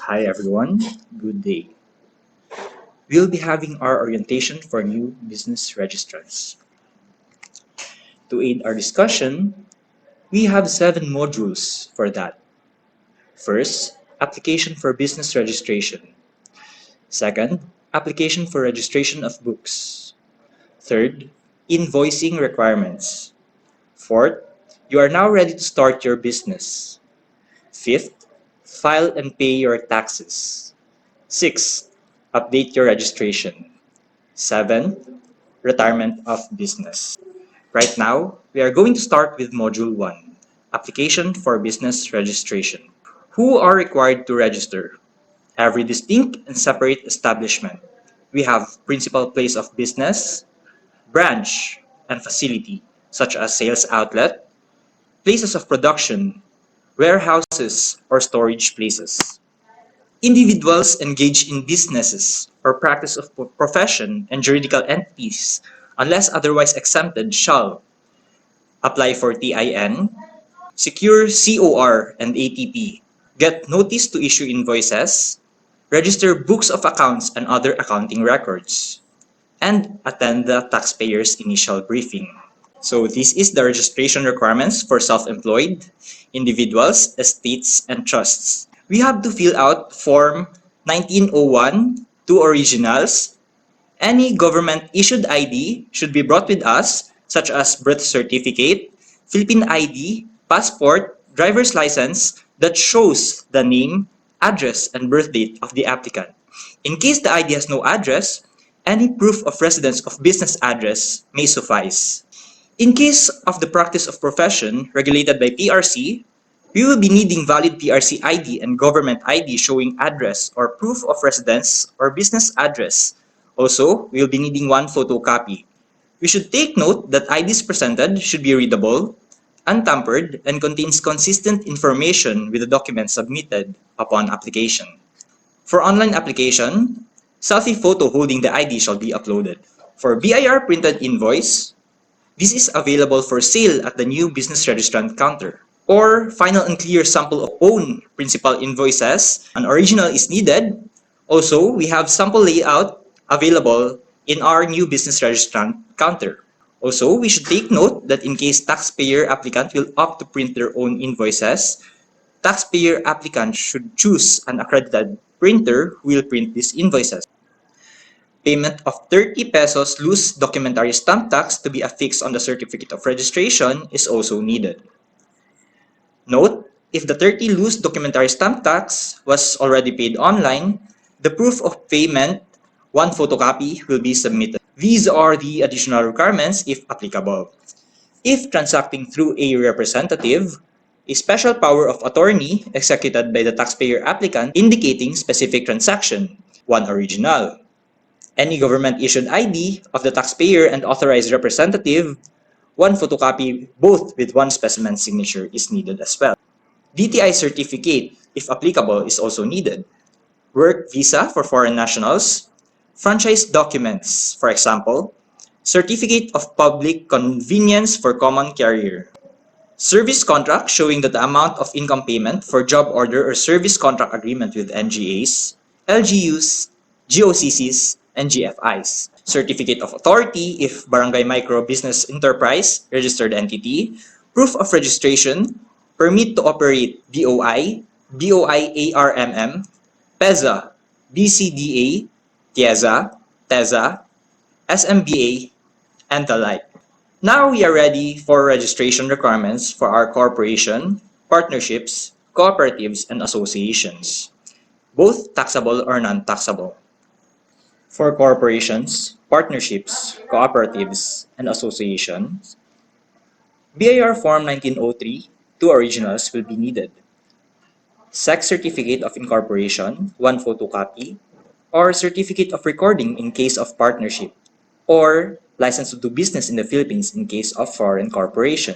Hi everyone, good day. We'll be having our orientation for new business registrants. To aid our discussion, we have 7 modules for that. First, application for business registration. Second, application for registration of books. Third, invoicing requirements. Fourth, you are now ready to start your business. Fifth, file and pay your taxes. Sixth, update your registration. 7. Retirement of business. Right now, we are going to start with Module 1, Application for Business Registration. Who are required to register? Every distinct and separate establishment. We have principal place of business, branch, and facility, such as sales outlet, places of production, warehouses, or storage places. Individuals engaged in businesses or practice of profession and juridical entities, unless otherwise exempted, shall apply for TIN, secure COR and ATP, get notice to issue invoices, register books of accounts and other accounting records, and attend the taxpayer's initial briefing. So this is the registration requirements for self-employed, individuals, estates, and trusts. We have to fill out Form 1901, 2 originals. Any government-issued ID should be brought with us, such as birth certificate, Philippine ID, passport, driver's license that shows the name, address, and birth date of the applicant. In case the ID has no address, any proof of residence of business address may suffice. In case of the practice of profession regulated by PRC, we will be needing valid PRC ID and government ID showing address or proof of residence or business address. Also, we will be needing one photocopy. We should take note that IDs presented should be readable, untampered, and contains consistent information with the document submitted upon application. For online application, selfie photo holding the ID shall be uploaded. For BIR printed invoice, this is available for sale at the new business registrant counter. Or final and clear sample of own principal invoices. An original is needed. Also, we have sample layout available in our new business registrant counter. Also, we should take note that in case taxpayer applicant will opt to print their own invoices, taxpayer applicant should choose an accredited printer who will print these invoices. Payment of 30 pesos loose documentary stamp tax to be affixed on the certificate of registration is also needed. Note, if the 30 loose documentary stamp tax was already paid online, the proof of payment, one photocopy, will be submitted. These are the additional requirements if applicable. If transacting through a representative, a special power of attorney executed by the taxpayer applicant indicating specific transaction, one original. Any government-issued ID of the taxpayer and authorized representative, one photocopy, both with one specimen signature, is needed as well. DTI certificate, if applicable, is also needed. Work visa for foreign nationals. Franchise documents, for example, certificate of public convenience for common carrier. Service contract showing that the amount of income payment for job order or service contract agreement with NGAs, LGUs, GOCCs, and GFIs. Certificate of authority if Barangay Micro Business Enterprise, registered entity. Proof of registration, permit to operate BOI, BOI-ARMM, PEZA, BCDA, TIEZA, TEZA, SMBA, and the like. Now we are ready for registration requirements for our corporation, partnerships, cooperatives, and associations, both taxable or non-taxable. For corporations, partnerships, cooperatives, and associations, BIR Form 1903, 2 originals will be needed. SEC Certificate of Incorporation, 1 photocopy, or Certificate of Recording in case of partnership, or License to do business in the Philippines in case of foreign corporation,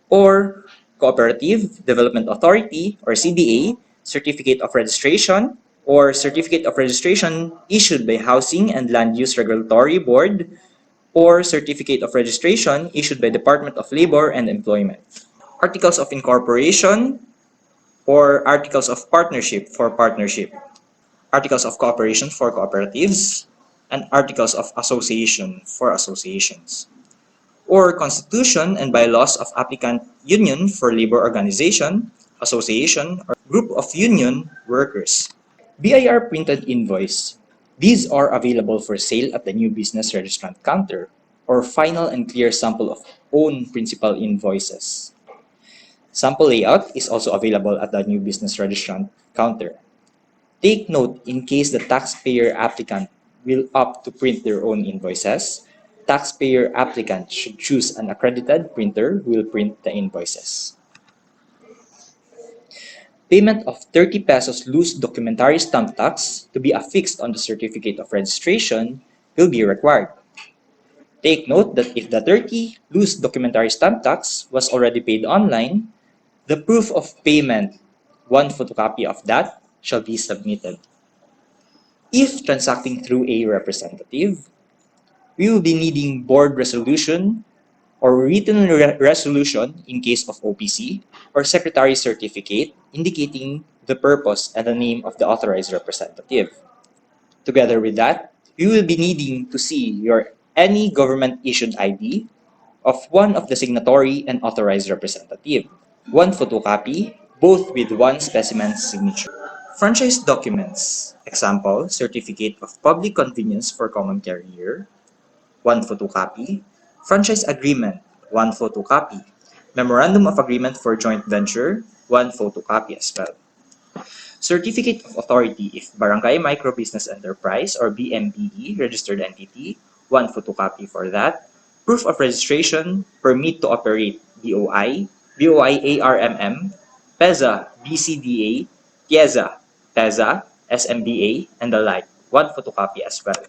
or Cooperative Development Authority, or CDA, Certificate of Registration, or Certificate of Registration issued by Housing and Land Use Regulatory Board, or Certificate of Registration issued by Department of Labor and Employment. Articles of Incorporation, or articles of partnership for partnership, articles of cooperation for cooperatives, and articles of association for associations, or constitution and bylaws of applicant union for labor organization, association, or group of union workers. BIR printed invoice. These are available for sale at the new business registrant counter or final and clear sample of own principal invoices. Sample layout is also available at the new business registrant counter. Take note in case the taxpayer applicant will opt to print their own invoices, taxpayer applicant should choose an accredited printer who will print the invoices. Payment of 30 pesos loose documentary stamp tax to be affixed on the certificate of registration will be required. Take note that if the 30 loose documentary stamp tax was already paid online, the proof of payment, one photocopy of that, shall be submitted. If transacting through a representative, we will be needing board resolution or written resolution in case of OPC or secretary certificate indicating the purpose and the name of the authorized representative. Together with that, we will be needing to see your any government issued ID of one of the signatory and authorized representative, one photocopy, both with one specimen signature. Franchise documents, example, certificate of public convenience for common carrier, one photocopy, franchise agreement, one photocopy, memorandum of agreement for joint venture, one photocopy as well. Certificate of authority if Barangay Micro Business Enterprise or BMBE registered entity, one photocopy for that. Proof of registration, permit to operate BOI, BOI ARMM, PEZA, BCDA, TIEZA, TEZA, SMBA, and the like, one photocopy as well.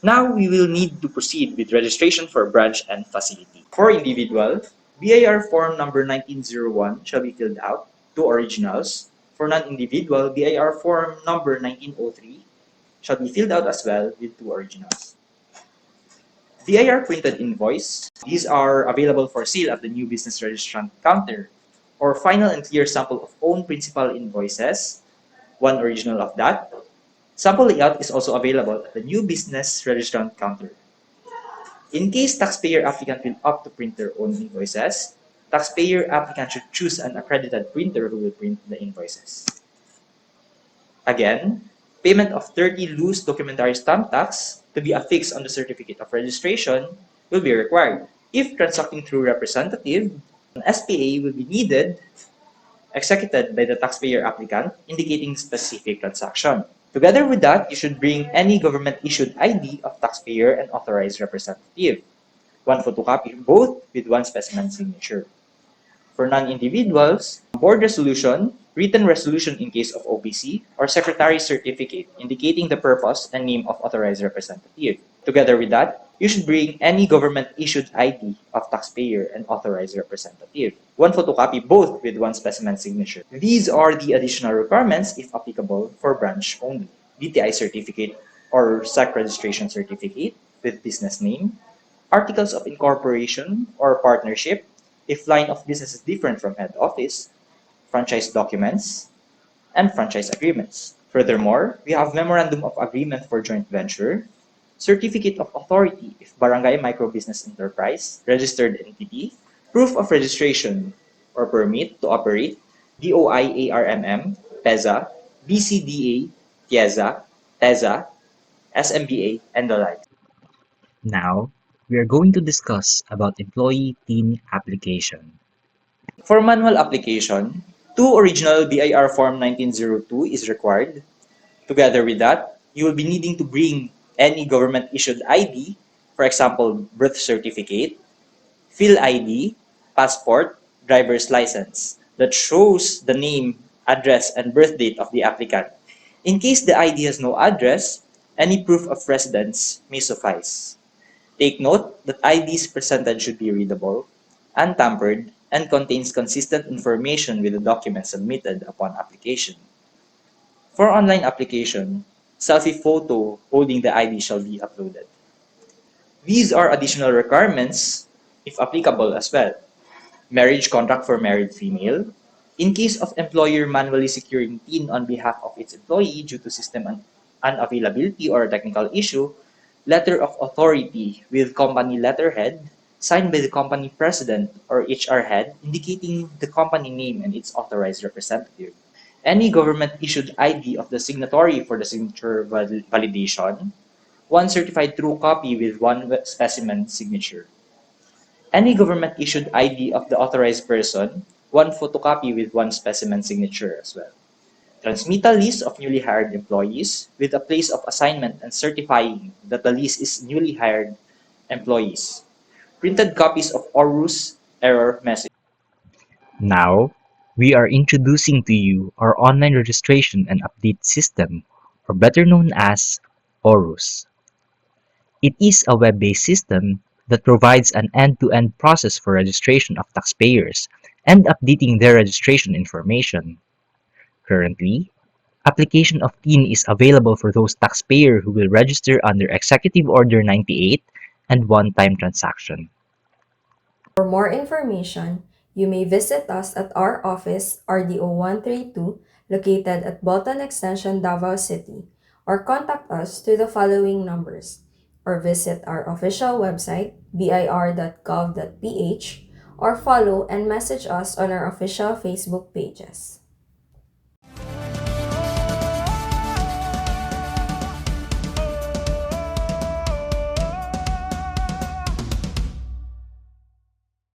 Now we will need to proceed with registration for branch and facility. For individual, BIR form number 1901 shall be filled out, two originals. For non-individual, BIR form number 1903 shall be filled out as well with two originals. BIR printed invoice. These are available for sale at the new business registrant counter or final and clear sample of own principal invoices, one original of that. Sample layout is also available at the new business registrant counter. In case taxpayer applicant will opt to print their own invoices, taxpayer applicant should choose an accredited printer who will print the invoices. Again, payment of 30 loose documentary stamp tax to be affixed on the certificate of registration will be required. If transacting through representative, an SPA will be needed executed by the taxpayer applicant indicating specific transaction. Together with that, you should bring any government-issued ID of taxpayer and authorized representative, one photocopy both with one specimen signature. For non-individuals, board resolution, written resolution in case of OPC, or secretary certificate indicating the purpose and name of authorized representative. Together with that, you should bring any government-issued ID of taxpayer and authorized representative, one photocopy both with one specimen signature. These are the additional requirements if applicable for branch only. DTI certificate or SAC registration certificate with business name, articles of incorporation or partnership if line of business is different from head office, franchise documents, and franchise agreements. Furthermore, we have memorandum of agreement for joint venture, certificate of authority if Barangay Micro Business Enterprise, registered entity, proof of registration or permit to operate, BOI ARMM, PEZA, BCDA, TIEZA, TEZA, SMBA, and the like. Now, we are going to discuss about employee team application. For manual application, two original BIR Form 1902 is required. Together with that, you will be needing to bring any government-issued ID, for example, birth certificate, Phil ID, passport, driver's license, that shows the name, address, and birth date of the applicant. In case the ID has no address, any proof of residence may suffice. Take note that IDs presented should be readable, untampered, and contains consistent information with the document submitted upon application. For online application, selfie photo holding the ID shall be uploaded. These are additional requirements, if applicable as well. Marriage contract for married female, In case of employer manually securing TIN on behalf of its employee due to system unavailability or a technical issue, letter of authority with company letterhead signed by the company president or HR head indicating the company name and its authorized representative. Any government issued ID of the signatory for the signature validation, one certified true copy with one specimen signature. Any government issued ID of the authorized person, one photocopy with one specimen signature as well. Transmittal list of newly hired employees with a place of assignment and certifying that the list is newly hired employees. Printed copies of ORUS error message. Now, we are introducing to you our online registration and update system, or better known as ORUS. It is a web-based system that provides an end-to-end process for registration of taxpayers and updating their registration information. Currently, application of TIN is available for those taxpayers who will register under Executive Order 98 and one-time transaction. For more information, you may visit us at our office, RDO 132, located at Bolton Extension, Davao City, or contact us to the following numbers, or visit our official website, bir.gov.ph, or follow and message us on our official Facebook pages.